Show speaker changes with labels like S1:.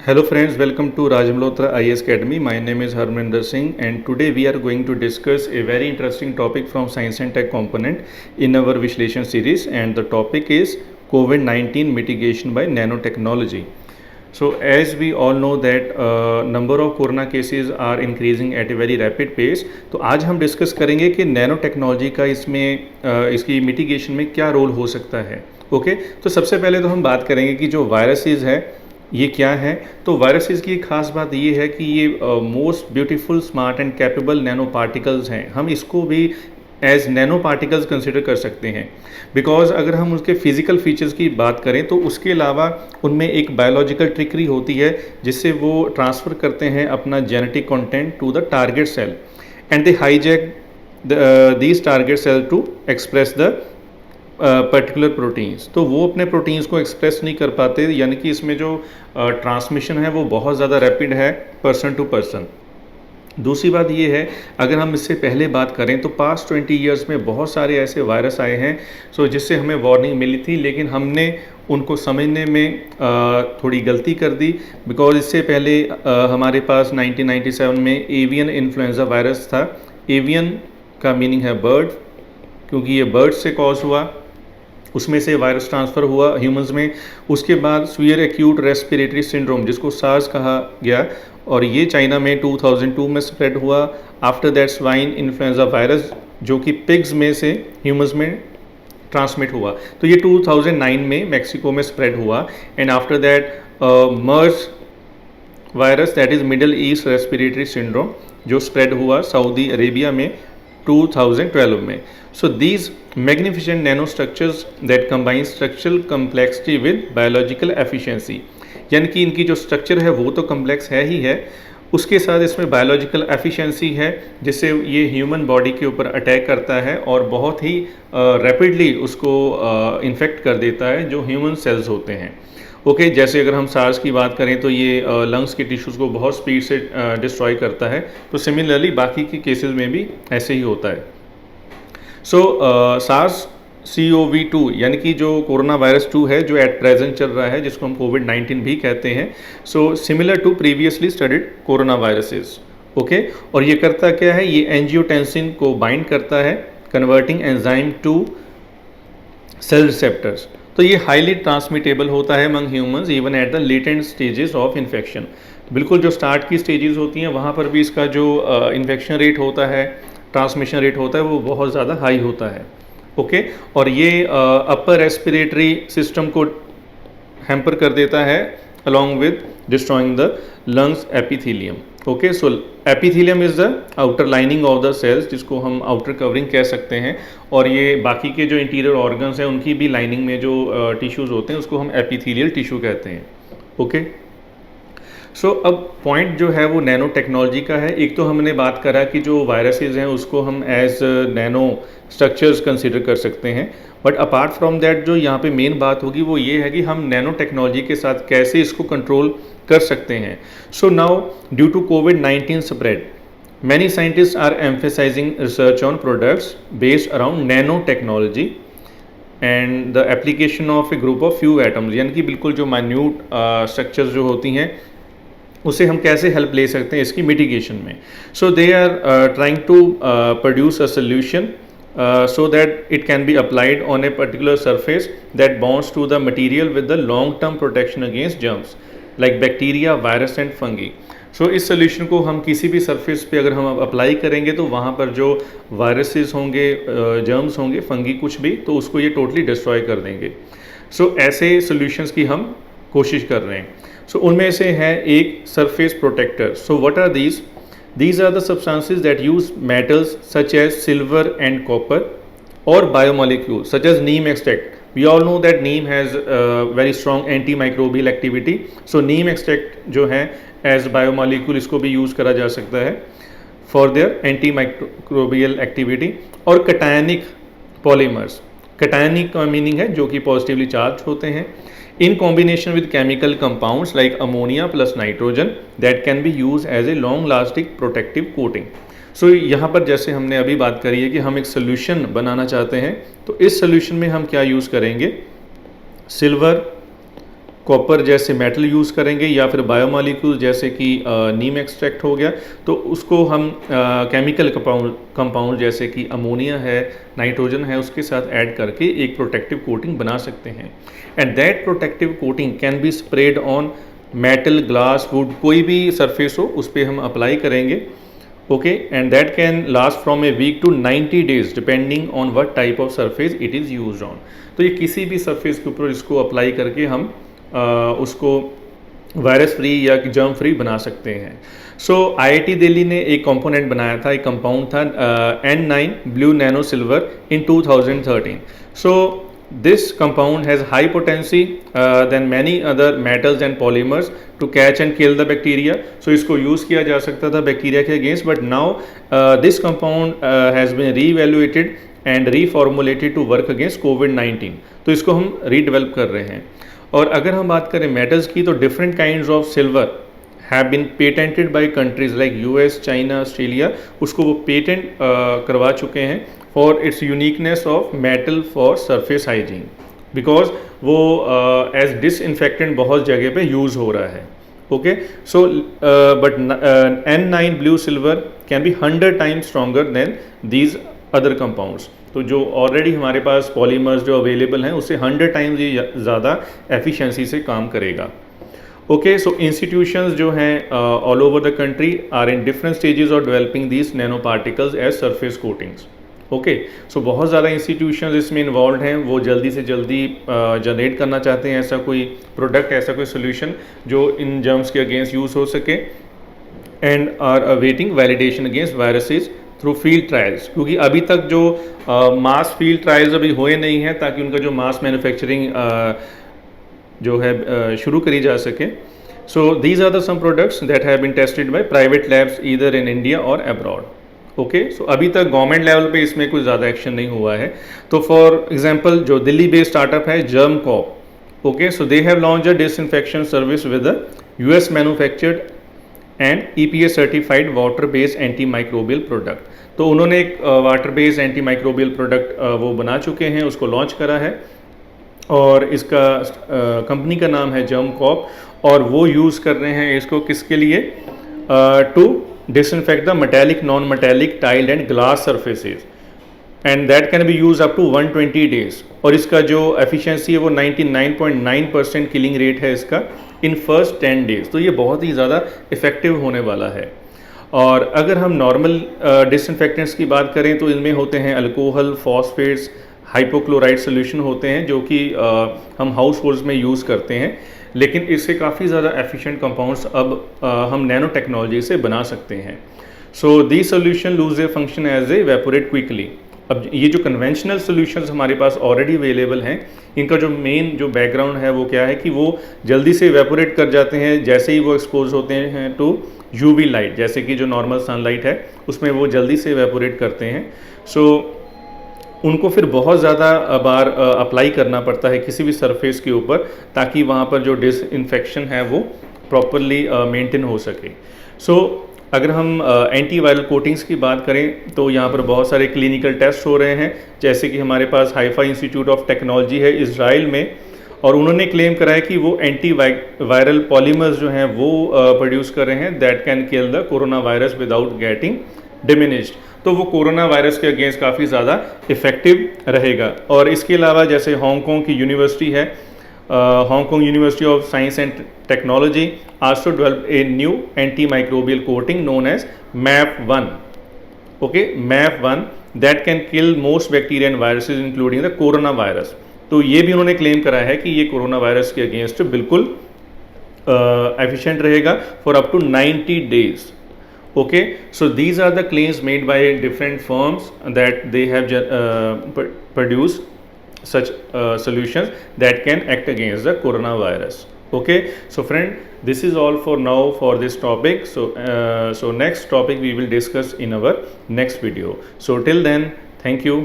S1: Hello friends, welcome to Raj Malhotra IAS Academy. My name is Harminder Singh and today we are going to discuss a very interesting topic from Science and Tech component in our Vishleshan series, and the topic is COVID-19 mitigation by nanotechnology. So as we all know that number of corona cases are increasing at a very rapid pace, तो आज हम discuss करेंगे कि nano technology का इसकी mitigation में क्या role हो सकता है। ओके तो सबसे पहले तो हम बात करेंगे कि जो वायरसेस है ये क्या है। तो वायरसेस की खास बात ये है कि ये most beautiful smart and capable nano particles हैं। हम इसको भी एज नैनो पार्टिकल्स कंसिडर कर सकते हैं, बिकॉज अगर हम उसके फिजिकल फीचर्स की बात करें तो उसके अलावा उनमें एक बायोलॉजिकल ट्रिकरी होती है जिससे वो ट्रांसफ़र करते हैं अपना genetic content to the target cell and they hijack these target cell to express the particular proteins. तो वो अपने प्रोटीन्स को एक्सप्रेस नहीं कर पाते, यानी कि इसमें जो ट्रांसमिशन है वो बहुत ज़्यादा रैपिड है पर्सन टू पर्सन। दूसरी बात ये है, अगर हम इससे पहले बात करें तो पास्ट 20 ईयर्स में बहुत सारे ऐसे वायरस आए हैं जिससे हमें वार्निंग मिली थी, लेकिन हमने उनको समझने में थोड़ी गलती कर दी। बिकॉज इससे पहले हमारे पास 1997 में एवियन इन्फ्लुएंजा वायरस था। एवियन का मीनिंग है बर्ड, क्योंकि ये बर्ड से कॉज हुआ, उसमें से वायरस ट्रांसफ़र हुआ ह्यूमंस में। उसके बाद सीवियर एक्यूट रेस्पिरेटरी सिंड्रोम जिसको सार्स कहा गया, और ये चाइना में 2002 में स्प्रेड हुआ। After that swine influenza virus जो कि पिग्स में से ह्यूमंस में ट्रांसमिट हुआ, तो ये 2009 में मैक्सिको में स्प्रेड हुआ। And after that MERS virus that is middle east respiratory syndrome जो स्प्रेड हुआ सऊदी अरेबिया में 2012 में। So these magnificent nanostructures that combine structural complexity with biological efficiency, यानी कि इनकी जो स्ट्रक्चर है वो तो कम्प्लेक्स है ही है, उसके साथ इसमें बायोलॉजिकल एफिशिएंसी है जिससे ये ह्यूमन बॉडी के ऊपर अटैक करता है और बहुत ही रैपिडली उसको इन्फेक्ट कर देता है जो ह्यूमन सेल्स होते हैं। ओके जैसे अगर हम सार्स की बात करें तो ये लंग्स के टिश्यूज़ को बहुत स्पीड से डिस्ट्रॉय करता है, तो सिमिलरली बाकी के केसेस में भी ऐसे ही होता है। सो सार्स CoV-2 यानी कि जो कोरोना वायरस 2 है जो एट प्रेजेंट चल रहा है, जिसको हम COVID-19 भी कहते हैं, so similar to previously studied corona viruses. Okay और ये करता क्या है, ये एंजियोटेंसिन को बाइंड करता है converting enzyme to cell receptors. तो ये हाईली ट्रांसमिटेबल होता है among humans even at the latent stages of infection. बिल्कुल जो स्टार्ट की स्टेजेस होती हैं वहाँ पर भी इसका जो इन्फेक्शन रेट होता है, ट्रांसमिशन रेट होता है, वो बहुत ज़्यादा हाई होता है। ओके और ये अपर रेस्पिरेटरी सिस्टम को हैम्पर कर देता है along with destroying the lungs epithelium. Okay so epithelium is the outer lining of the cells, जिसको हम आउटर कवरिंग कह सकते हैं, और ये बाकी के जो इंटीरियर ऑर्गन्स हैं उनकी भी लाइनिंग में जो टिश्यूज़ होते हैं उसको हम एपिथेलियल टिश्यू कहते हैं। ओके सो अब पॉइंट जो है वो नैनो टेक्नोलॉजी का है। एक तो हमने बात करा कि जो वायरसेस हैं उसको हम एज नैनो स्ट्रक्चर्स कंसिडर कर सकते हैं, बट अपार्ट फ्रॉम दैट जो यहाँ पे मेन बात होगी वो ये है कि हम नैनो टेक्नोलॉजी के साथ कैसे इसको कंट्रोल कर सकते हैं। So now due to COVID-19 spread many scientist are emphasizing research on products based around nano technology and the application of a group of few atoms, यानी कि बिल्कुल जो माइन्यूट स्ट्रक्चर्स जो होती हैं उसे हम कैसे हेल्प ले सकते हैं इसकी मिटिगेशन में। So they are trying to produce a solution so that it can be applied on a particular surface that bonds to the material with the long term protection against germs like bacteria, virus and fungi. So इस solution को हम किसी भी surface पे अगर हम apply करेंगे तो वहाँ पर जो वायरसेस होंगे, जर्म्स होंगे, फंगी कुछ भी, तो उसको ये टोटली डिस्ट्रॉय कर देंगे। सो ऐसे सोल्यूशंस की हम कोशिश कर रहे हैं। सो उनमें से है एक surface protector. So what are these? These are the substances that use metals such as silver and copper or biomolecules such as neem extract. We all know that neem has very strong antimicrobial activity. So neem extract जो है as biomolecule इसको भी use करा जा सकता है for their antimicrobial activity। और cationic polymers, cationic का मीनिंग है जो कि पॉजिटिवली चार्ज होते हैं, in combination with chemical compounds like ammonia plus nitrogen that can be used as a long lasting protective coating. So यहाँ पर जैसे हमने अभी बात करी है कि हम एक सोल्यूशन बनाना चाहते हैं, तो इस सोल्यूशन में हम क्या यूज़ करेंगे, सिल्वर, कॉपर जैसे मेटल यूज़ करेंगे या फिर बायोमॉलिक्यूल जैसे कि नीम एक्सट्रैक्ट हो गया, तो उसको हम केमिकल कंपाउंड जैसे कि अमोनिया है, नाइट्रोजन है, उसके साथ ऐड करके एक प्रोटेक्टिव कोटिंग बना सकते हैं। And that protective coating can be spread on metal, glass, wood, कोई भी सरफेस हो उस पर हम अप्लाई करेंगे। Okay, and that can last from a week to 90 days depending on what type of surface it is used on. तो ये किसी भी सरफेस के ऊपर इसको अप्लाई करके हम उसको वायरस फ्री या जर्म फ्री बना सकते हैं। सो IIT दिल्ली ने एक कंपोनेंट बनाया था, एक कंपाउंड था N9 blue nano silver in 2013। So this compound has high potency than many other metals and polymers to catch and kill the bacteria. So इसको यूज़ किया जा सकता था बैक्टीरिया के against, but now this compound has been re-evaluated and reformulated to work against COVID-19. तो इसको हम redevelop कर रहे हैं। और अगर हम बात करें मेटल्स की, तो different kinds of silver have been patented by countries like US, China, Australia, उसको वो पेटेंट करवा चुके हैं for its uniqueness of metal for surface hygiene, because वो एज डिसइंफेक्टेंट बहुत जगह पे यूज़ हो रहा है। Okay, so but N9 blue silver can be 100 times stronger than these other compounds. तो जो ऑलरेडी हमारे पास पॉलीमर्स जो अवेलेबल हैं उससे 100 times ये ज़्यादा एफिशिएंसी से काम करेगा। ओके, सो इंस्टीट्यूशंस जो हैं all over the country are in different stages of developing these nano particles as surface coatings. Okay, so बहुत ज़्यादा इंस्टीट्यूशंस इसमें इन्वॉल्व हैं, वो जल्दी से जल्दी जनरेट करना चाहते हैं ऐसा कोई प्रोडक्ट, ऐसा कोई सोल्यूशन जो इन जर्म्स के अगेंस्ट यूज़ हो सके, and are awaiting validation against viruses through field trials. क्योंकि अभी तक जो मास फील्ड ट्रायल्स अभी हुए नहीं हैं ताकि उनका जो मास मैन्युफैक्चरिंग जो है शुरू करी जा सके। So these are the some products that have been tested by private labs either in India और अब्रॉड। ओके, सो अभी तक गवर्नमेंट लेवल पे इसमें कोई ज़्यादा एक्शन नहीं हुआ है। तो फॉर एग्जांपल जो दिल्ली बेस्ड स्टार्टअप है Germ Cop, okay, so they have launch a disinfection service with a US manufactured and EPA certified water based anti microbial product. तो उन्होंने एक water based anti microbial product वो बना चुके हैं, उसको लॉन्च करा है, और इसका कंपनी का नाम है जर्म कॉप, और वो यूज़ कर रहे हैं इसको किसके लिए, to disinfect the metallic, non metallic, tiled and glass surfaces, and that can be use up to 120 days। और इसका जो एफिशिएंसी है वो 99.9% किलिंग रेट है इसका इन फर्स्ट 10 days। तो ये बहुत ही ज़्यादा इफेक्टिव होने वाला है। और अगर हम नॉर्मल डिसइंफेक्टेंट्स की बात करें तो इनमें होते हैं अल्कोहल, फॉस्फेट्स, हाइपोक्लोराइड सोल्यूशन होते हैं जो कि हम हाउस होल्ड्स में यूज़ करते हैं, लेकिन इससे काफ़ी ज़्यादा एफिशिएंट कंपाउंड्स अब हम नैनो टेक्नोलॉजी से बना सकते हैं। So the solution lose a function as a evaporate quickly. अब ये जो कन्वेंशनल सोल्यूशंस हमारे पास ऑलरेडी अवेलेबल हैं, इनका जो मेन जो बैकग्राउंड है वो क्या है कि वो जल्दी से वेपोरेट कर जाते हैं जैसे ही वो एक्सपोज होते हैं टू UV लाइट, जैसे कि जो नॉर्मल सनलाइट है उसमें वो जल्दी से वेपोरेट करते हैं। सो उनको फिर बहुत ज़्यादा बार अप्लाई करना पड़ता है किसी भी सरफेस के ऊपर ताकि वहाँ पर जो डिसइंफेक्शन है वो प्रॉपरली मेंटेन हो सके। सो अगर हम एंटीवायरल कोटिंग्स की बात करें तो यहाँ पर बहुत सारे क्लिनिकल टेस्ट हो रहे हैं, जैसे कि हमारे पास हाइफा इंस्टीट्यूट ऑफ टेक्नोलॉजी है इजराइल में, और उन्होंने क्लेम करा है कि वो एंटी वायरल पॉलीमर्स जो हैं वो प्रोड्यूस कर रहे हैं that can kill the corona virus without getting diminished. तो वो कोरोना वायरस के अगेंस्ट काफ़ी ज़्यादा इफेक्टिव रहेगा। और इसके अलावा जैसे हांगकांग की यूनिवर्सिटी है, Hong Kong university of science and technology also develop a new anti microbial coating known as MAP1। Okay, MAP1 that can kill most bacteria and viruses including the corona virus. तो ये भी उन्होंने claim करा है कि ये corona virus के against बिल्कुल एफिशिएंट रहेगा for up to 90 days। Okay, so these are the claims made by different firms that they have produced such solutions that can act against the coronavirus. Okay, so friend, this is all for now for this topic. So next topic we will discuss in our next video. So till then, thank you.